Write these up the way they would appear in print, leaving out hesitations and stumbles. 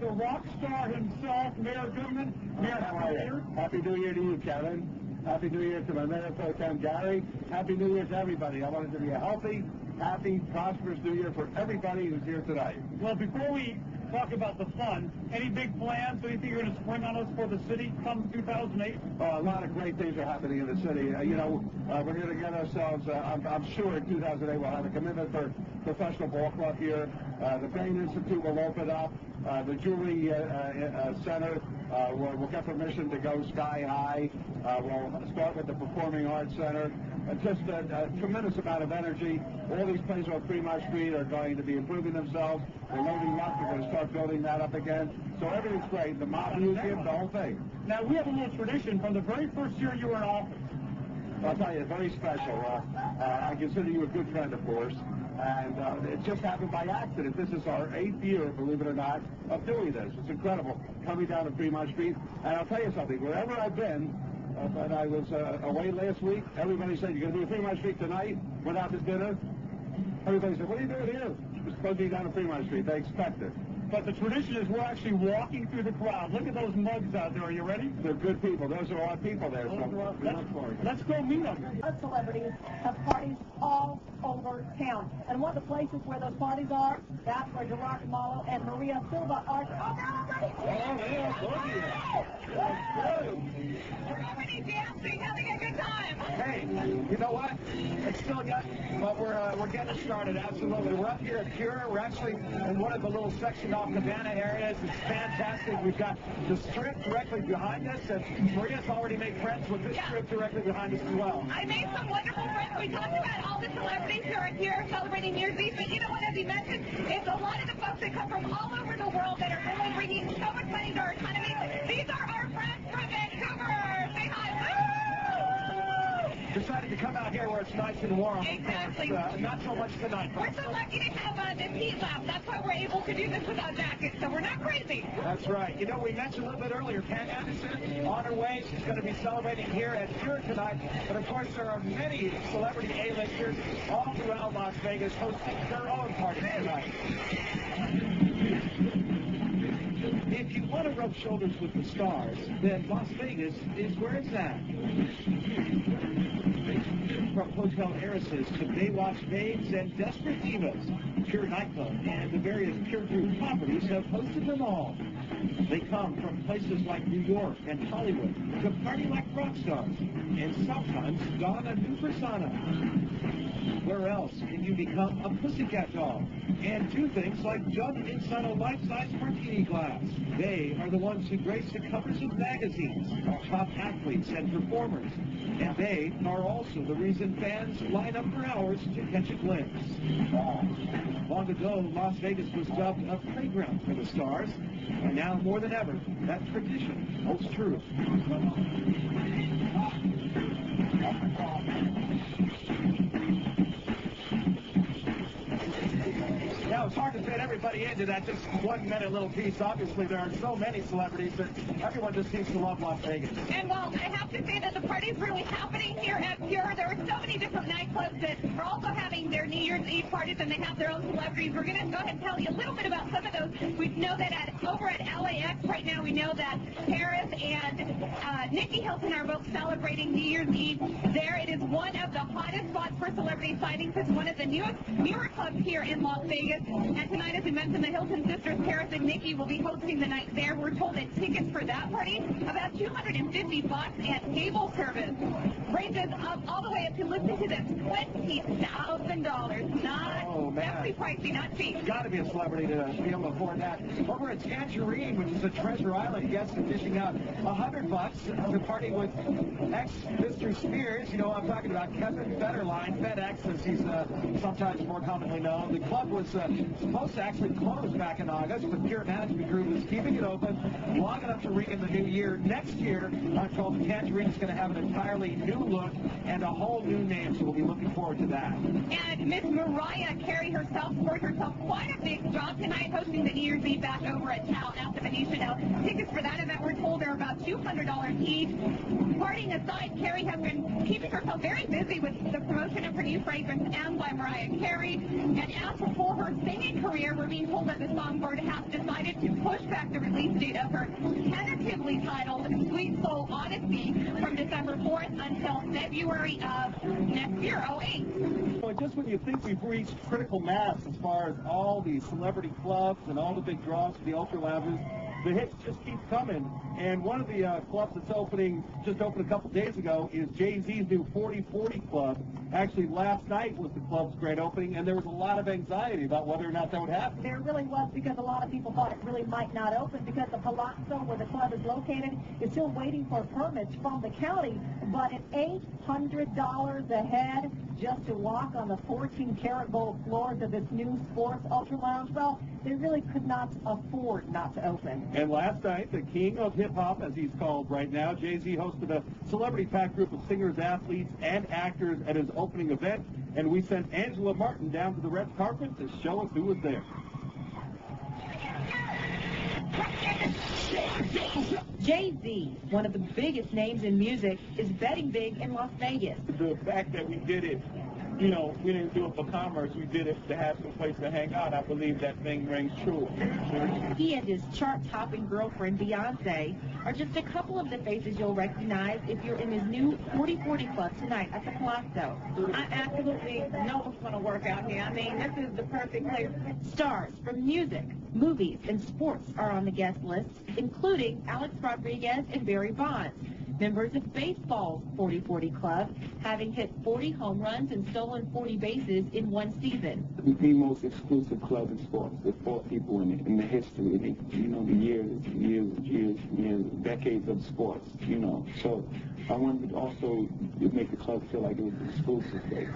the rock star himself, Mayor Goodman. Mayor, Happy New Year. Happy New Year to you, Kevin. Happy New Year to my Mayor Pro Tem, Gary. Happy New Year to everybody. I want it to be a healthy, happy, prosperous New Year for everybody who's here tonight. Well, before we talk about the fun, any big plans, anything you're going to spring on us for the city come 2008? A lot of great things are happening in the city. We're going to get ourselves, I'm sure in 2008 we'll have a commitment for professional ball club here. The Bain Institute will open up. The Julie Center will get permission to go sky high. We'll start with the Performing Arts Center. Just a tremendous amount of energy. All these places on Fremont Street are going to be improving themselves. We're loading up. We're going to start building that up again. So everything's great. The Mob Museum, the whole thing. Now, we have a little tradition from the very first year you were in office. I'll tell you, very special. I consider you a good friend, of course. And it just happened by accident. This is our 8th year, believe it or not, of doing this. It's incredible, coming down to Fremont Street. And I'll tell you something, wherever I've been, when I was away last week, everybody said, you're going to be at Fremont Street tonight? Went out to dinner. Everybody said, what are you doing here? We're supposed to be down at Fremont Street. They expect it. But the tradition is we're actually walking through the crowd. Look at those mugs out there. Are you ready? They're good people. Those are our people there. Let's go meet them. Our celebrities have parties all over town. And one of the places where those parties are, that's where Gerard Malo and Maria Silva are. Oh, Everybody dancing, having a good time. Hey, you know what? It's still young, but we're getting started. Absolutely. We're up here at Pure. We're actually in one of the little section off Cabana areas. It's fantastic. We've got the strip directly behind us, and Maria's already made friends with this strip directly behind us as well. I made some wonderful friends. We talked about all the celebrities who are here celebrating New Year's Eve, but you know what, as you mentioned, it's a lot of the folks that come from all over the world that are really bringing so much money to our economy. These are our friends from Vancouver. Say hi. Decided to come out here where it's nice and warm. Exactly. Not so much tonight. We're so lucky to have this heat lab. That's why we're able to do this without jackets, so we're not crazy. That's right. You know, we mentioned a little bit earlier, Pam Anderson on her way. She's going to be celebrating here at Pure tonight. But, of course, there are many celebrity A-listers all throughout Las Vegas hosting their own parties tonight. If you want to rub shoulders with the stars, then Las Vegas is where it's at. From Hotel Heiresses to Baywatch Babes and Desperate Divas, Pure Nightclub and the various Pure Group properties have hosted them all. They come from places like New York and Hollywood to party like rock stars and sometimes don a new persona. Where else can you become a pussycat doll and do things like jump inside a life-size martini glass? They are the ones who grace the covers of magazines, top athletes and performers. And they are also the reason fans line up for hours to catch a glimpse. Long ago, Las Vegas was dubbed a playground for the stars, and now more than ever, that tradition holds true. Now, it's hard to fit everybody into that just 1 minute little piece. Obviously, there are so many celebrities that everyone just seems to love Las Vegas. And while I have to say that the party's really happening here at Pure, there are so many different nightclubs that are also having their New Year's Eve parties, and they have their own celebrities. We're going to go ahead and tell you a little bit about some of those. We know that over at LAX right now, we know that Paris and Nikki Hilton are both celebrating New Year's Eve there. It is one of the hottest spots for celebrity sightings. It's one of the newer clubs here in Las Vegas. And tonight, as we mentioned, the Hilton sisters, Paris and Nikki, will be hosting the night there. We're told that tickets for that party, about $250, and table service ranges up all the way up to, listen to this, $20,000. Not definitely pricey, not cheap. Got to be a celebrity to be able to afford that. Over at Tangerine, which is a Treasure Island, guests are dishing out $100 to party with ex-Mr. Spears. You know, I'm talking about Kevin Federline, FedEx, as he's sometimes more commonly known. The club was supposed to actually close back in August, but Pure Management Group is keeping it open long enough to ring in the new year. Next year, I'm told the Tangerine is going to have an entirely new look and a whole new name, so we'll be looking forward to that. And Miss Mariah Carey herself scored herself quite a big job tonight hosting the New Year's Eve back over at Tao at the Venetian. Now, tickets for that event, we're told, are about $200 $200 each. Partying aside, Carrie has been keeping herself very busy with the promotion of her new fragrance, And by Mariah Carey. And as for her singing career, we're being told that the songbird has decided to push back the release date of her tentatively titled Sweet Soul Odyssey from December 4th until February of next year, 08. Well, just when you think we've reached critical mass as far as all the celebrity clubs and all the big draws for the ultra lounges, the hits just keep coming. And one of the clubs that's just opened a couple days ago is Jay-Z's new 4040 Club. Actually, last night was the club's grand opening, and there was a lot of anxiety about whether or not that would happen. There really was, because a lot of people thought it really might not open, because the Palazzo where the club is located is still waiting for permits from the county. But at $800 a head just to walk on the 14-karat gold floors of this new sports ultra lounge, well, they really could not afford not to open. And last night, the king of hip-hop, as he's called right now, Jay-Z hosted a celebrity-packed group of singers, athletes, and actors at his opening event. And we sent Angela Martin down to the red carpet to show us who was there. Jay-Z, one of the biggest names in music, is betting big in Las Vegas. The fact that we did it, you know, we didn't do it for commerce, we did it to have some place to hang out. I believe that thing rings true. He and his chart-topping girlfriend, Beyonce, are just a couple of the faces you'll recognize if you're in his new 4040 Club tonight at the Palazzo. I absolutely know what's going to work out here. I mean, this is the perfect place. Stars from music, movies, and sports are on the guest list, including Alex Rodriguez and Barry Bonds, members of baseball's 4040 Club, having hit 40 home runs and stolen 40 bases in one season. The most exclusive club in sports. There's 4 people in it, in the history, the years, decades of sports, So I wanted to also make the club feel like it was an exclusive place.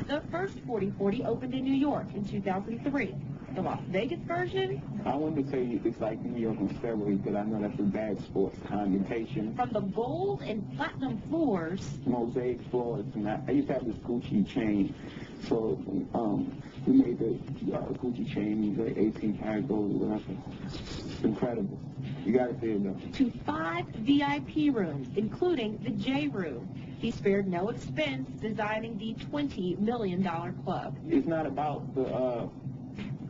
The first 4040 opened in New York in 2003. The Las Vegas version? I wanted to say it's like New York on steroids, but I know that's a bad sports connotation. From the gold and platinum floors, mosaic floors, and I used to have this Gucci chain, so we made the Gucci chain, the 18-karat gold, whatever. It's incredible. You got to see it though. To 5 VIP rooms, including the J Room. He spared no expense designing the $20 million club. It's not about the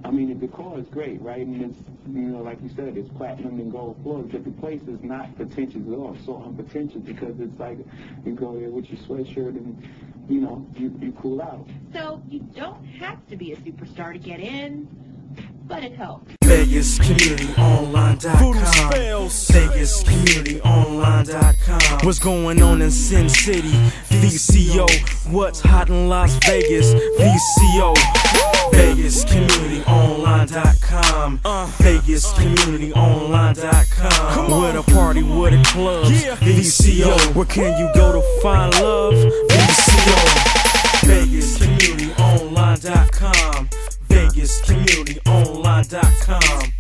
the decor is great, right? And it's, like you said, it's platinum and gold floors, but the place is not pretentious at all. It's so unpretentious because it's like you go there with your sweatshirt and, you cool out. So you don't have to be a superstar to get in, but it helps. VegasCommunityOnline.com. VegasCommunityOnline.com. What's going on in Sin City? VCO. What's hot in Las Vegas? VCO. VegasCommunityOnline.com. VegasCommunityOnline.com. Where the party, where the clubs? VCO. Where can you go to find love? VCO. VegasCommunityOnline.com. VegasCommunityOnline.com.